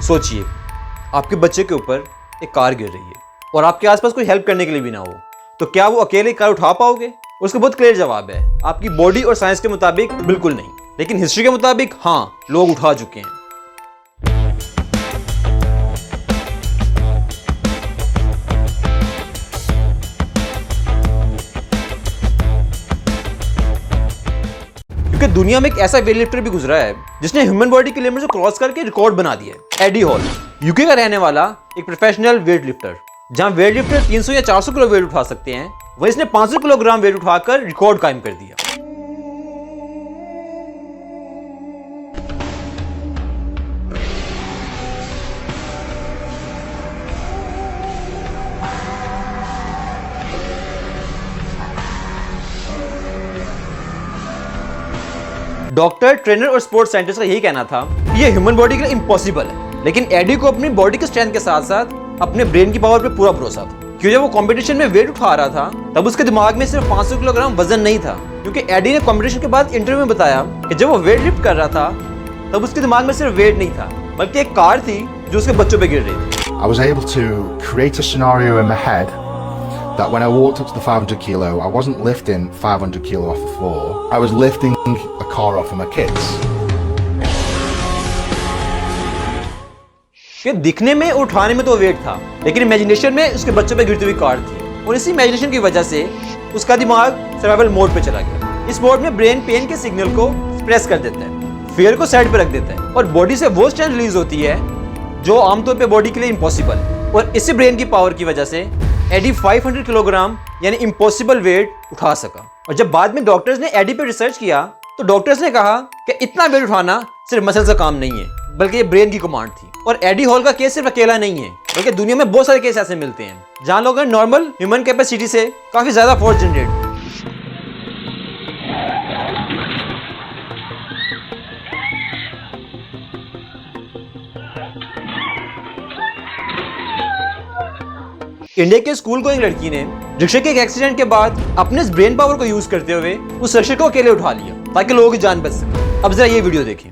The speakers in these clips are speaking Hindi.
सोचिए, आपके बच्चे के ऊपर एक कार गिर रही है और आपके आसपास कोई हेल्प करने के लिए भी ना हो, तो क्या वो अकेले कार उठा पाओगे? उसका बहुत क्लियर जवाब है, आपकी बॉडी और साइंस के मुताबिक बिल्कुल नहीं, लेकिन हिस्ट्री के मुताबिक हाँ, लोग उठा चुके हैं। क्योंकि दुनिया में एक ऐसा वेट लिफ्टर भी गुजरा है जिसने ह्यूमन बॉडी के लिमिट को क्रॉस करके रिकॉर्ड बना दिया है। एडी हॉल यूके का रहने वाला एक प्रोफेशनल वेट लिफ्टर, जहां वेट लिफ्टर 300 या 400 किलो वेट उठा सकते हैं, वहीं इसने 500 किलोग्राम वेट उठाकर रिकॉर्ड कायम कर दिया। डॉक्टर, ट्रेनर और स्पोर्ट्स साइंटिस्ट का यही कहना था कि ये ह्यूमन बॉडी के लिए इम्पॉसिबल है, लेकिन एडी को अपनी बॉडी की स्ट्रेंथ के साथ साथ अपने ब्रेन की पावर पे पूरा भरोसा था। क्योंकि जब वो कंपटीशन में वेट उठा रहा था तब उसके दिमाग में सिर्फ 500 किलोग्राम वजन नहीं था, क्योंकि एडी ने कंपटीशन के बाद इंटरव्यू में बताया कि जब वो वेट लिफ्ट कर रहा था तब उसके दिमाग में सिर्फ वेट नहीं था, बल्कि एक कार थी जो उसके बच्चों पे गिर रही थी। I was able to create a scenario in my head that when I walked up to the 500 kilo, I wasn't lifting 500 kilo off the floor. I was lifting a car off of my kids. कि दिखने में और उठाने में तो वेट था, लेकिन इमेजिनेशन में उसके बच्चों पे गिरती हुई कार थी, और इसी इमेजिनेशन की वजह से उसका दिमाग सर्वाइवल मोड पे चला गया। इस मोड में ब्रेन पेन के सिग्नल को सप्रेस कर देता है, फियर को साइड पे रख देता है, और बॉडी से वो स्ट्रेंथ रिलीज होती है जो आमतौर पे बॉडी के लिए इम्पॉसिबल है। और इसी ब्रेन की पावर की वजह से एडी 500 किलोग्राम यानी इम्पॉसिबल वेट उठा सका। और जब बाद में डॉक्टर्स ने एडी पे रिसर्च किया तो डॉक्टर्स ने कहा कि इतना वेट उठाना सिर्फ मसल का काम नहीं है, बल्कि ये ब्रेन की कमांड थी। और एडी हॉल का केस सिर्फ अकेला नहीं है, बल्कि दुनिया में बहुत सारे केस ऐसे मिलते हैं जहां लोगों ने नॉर्मल ह्यूमन कैपेसिटी से काफी ज्यादा फोर्स जनरेट। इंडिया के स्कूल गोइंग लड़की ने रिक्शे के एक एक्सीडेंट के बाद अपने इस ब्रेन पावर को यूज करते हुए उस रिक्शे को अकेले उठा लिया ताकि लोगों की जान बच सके। अब जरा ये वीडियो देखें।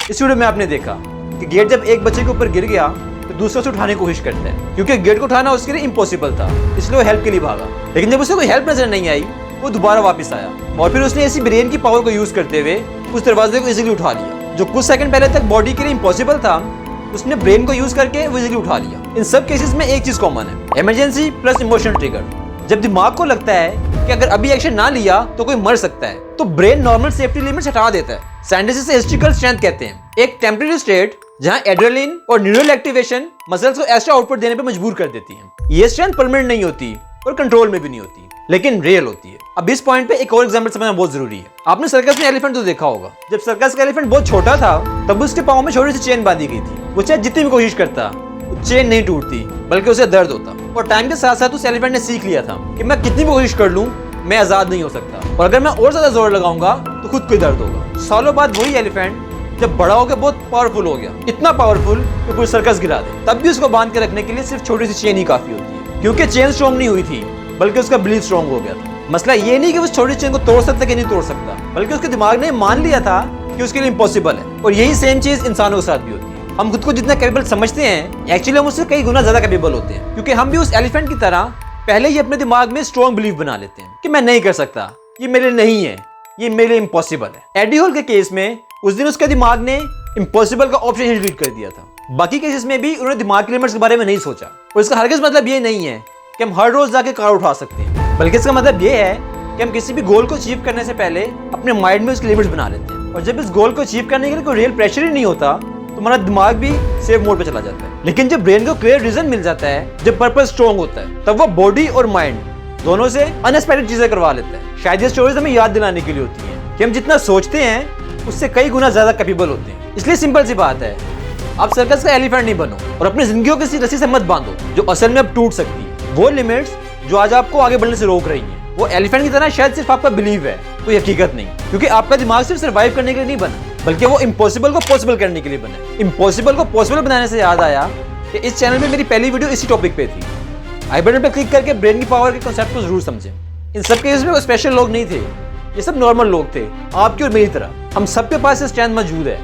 इस वीडियो में आपने देखा कि गेट जब एक बच्चे के ऊपर गिर गया तो दूसरा उसे उठाने की कोशिश करता है, क्योंकि गेट को उठाना उसके लिए इम्पॉसिबल था, इसलिए वो हेल्प के लिए भागा। लेकिन जब उसे कोई हेल्प नजर नहीं आई वो दोबारा वापस आया और फिर उसने इसी ब्रेन की पावर को यूज करते हुए उस दरवाजे को इजीली उठा लिया। जो कुछ सेकंड पहले तक बॉडी के लिए इम्पॉसिबल था, उसने ब्रेन को यूज करके वो इजीली उठा लिया। इन सब केसेस में एक चीज कॉमन है, इमरजेंसी प्लस इमोशनल ट्रिगर। जब दिमाग को लगता है कि अगर अभी एक्शन ना लिया तो कोई मर सकता है, तो ब्रेन नॉर्मल सेफ्टी लिमिट्स हटा देता है। साइंटिस्ट इसे हिस्ट्रिकल स्ट्रेंथ कहते हैं, एक टेम्परेरी स्टेट जहां एड्रेनलिन और न्यूरल एक्टिवेशन मसल्स को एक्स्ट्रा आउटपुट देने पे मजबूर कर देती है। ये स्ट्रेंथ परमानेंट नहीं होती और कंट्रोल में भी नहीं होती, लेकिन रियल होती है। अब इस पॉइंट पे एक और एग्जांपल समझना बहुत जरूरी है। आपने सर्कस में एलिफेंट तो देखा होगा। जब सर्कस का एलिफेंट बहुत छोटा था तब उसके पाँव में छोटी सी चेन बांधी गई थी। वो चाहे जितनी भी कोशिश करता चेन नहीं टूटती, बल्कि उसे दर्द होता। और टाइम के साथ साथ उस एलिफेंट ने सीख लिया था कि मैं कितनी भी कोशिश कर लूं मैं आजाद नहीं हो सकता, और अगर मैं और ज्यादा जोर लगाऊंगा तो खुद को दर्द होगा। सालों बाद वही एलिफेंट जब बड़ा हो गया बहुत पावरफुल हो गया, इतना पावरफुल कि पूरी सर्कस गिरा दे। तब भी उसको बांध के रखने के लिए सिर्फ छोटी सी चेन ही काफी होती है, क्योंकि चेन स्ट्रॉन्ग नहीं हुई थी, बल्कि उसका बिलीफ स्ट्रॉन्ग हो गया था। मसला ये नहीं कि उस छोटी चेन को तोड़ सकता कि नहीं तोड़ सकता, बल्कि उसके दिमाग ने मान लिया था कि उसके लिए इम्पॉसिबल है। और यही सेम चीज इंसानों के साथ भी होती है। हम खुद को जितना कैपेबल समझते हैं, एक्चुअली हम उससे कई गुना ज्यादा कैपेबल होते हैं, क्योंकि हम भी उस एलिफेंट की तरह पहले ही अपने दिमाग में स्ट्रॉन्ग बिलीफ बना लेते हैं कि मैं नहीं कर सकता, ये मेरे लिए नहीं है, ये मेरे लिए इम्पॉसिबल है। एडी हॉल के केस में उस दिन उसके दिमाग ने इम्पॉसिबल का ऑप्शन ही डिलीट कर दिया था। बाकी केसेस में भी उन्होंने दिमाग के लिमिट्स के बारे में नहीं सोचा। और इसका हरगिज़ मतलब ये नहीं है कि हम हर रोज जाके कार उठा सकते हैं, बल्कि इसका मतलब ये है कि हम किसी भी गोल को अचीव करने से पहले अपने माइंड में उसकी लिमिट्स बना लेते हैं। और जब इस गोल को अचीव करने के लिए कोई रियल प्रेशर ही नहीं होता तो हमारा दिमाग भी सेव मोड पे चला जाता है। लेकिन जब ब्रेन को क्लियर रीजन मिल जाता है, जब पर्पस स्ट्रॉन्ग होता है, तब वो बॉडी और माइंड दोनों से अनएक्सपेक्टेड चीजें करवा लेता है। शायद ये स्टोरीज हमें याद दिलाने के लिए होती है कि हम जितना सोचते हैं उससे कई गुना ज्यादा कैपेबल होते हैं। इसलिए सिंपल सी बात है, आप सर्कस का एलिफेंट नहीं बनो और अपनी जिंदगी को किसी रस्सी से मत बांधो जो असल में अब टूट सकती है। वो लिमिट्स जो आज आपको आगे बढ़ने से रोक रही है, वो एलिफेंट की तरह शायद सिर्फ आपका बिलीव है, कोई हकीकत नहीं, क्योंकि आपका दिमाग सिर्फ सर्वाइव करने के लिए नहीं बना, बल्कि वो इम्पॉसिबल को पॉसिबल करने के लिए बना। इम्पॉसिबल को पॉसिबल बनाने से याद आया कि इस चैनल में मेरी पहली वीडियो इसी टॉपिक पे थी। आई बटन पर क्लिक करके ब्रेन की पावर के कॉन्सेप्ट को जरूर समझें। इन सब केस में कोई स्पेशल लोग नहीं थे, ये सब नॉर्मल लोग थे, आपकी और मेरी तरह। हम सबके पास ये स्ट्रेंथ मौजूद है,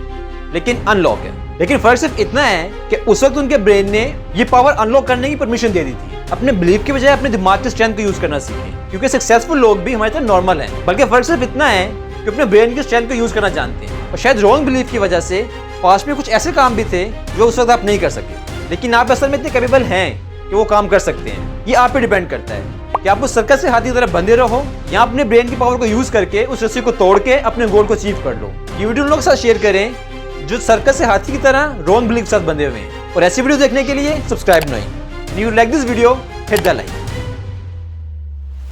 लेकिन अनलॉक है। लेकिन फर्क सिर्फ इतना है कि उस वक्त उनके ब्रेन ने ये पावर अनलॉक करने की परमिशन दे दी थी। अपने बिलीफ के बजाय अपने दिमाग के स्ट्रेंथ को यूज करना सीखें, क्योंकि सक्सेसफुल लोग भी हमारी तरह नॉर्मल हैं। बल्कि फर्क सिर्फ इतना है कि अपने ब्रेन के स्ट्रेंथ को यूज करना जानते हैं। और शायद रॉन्ग बिलीफ की वजह से पास्ट में कुछ ऐसे काम भी थे जो उस वक्त आप नहीं कर सके, लेकिन आप असल में इतने कैपेबल हैं कि वो काम कर सकते हैं। ये आप पे डिपेंड करता है कि आप उस सर्कस से हाथी की तरफ बंधे रहो या अपने ब्रेन की पावर को यूज करके उस रस्सी को तोड़ के अपने गोल को अचीव कर लो। ये वीडियो उन लोगों के साथ शेयर करें जो सर्कस से हाथी की तरह रॉन्ग बिलीफ के साथ बंधे हुए हैं। और ऐसी वीडियो देखने के लिए सब्सक्राइब नहीं। You like this video, hit the like.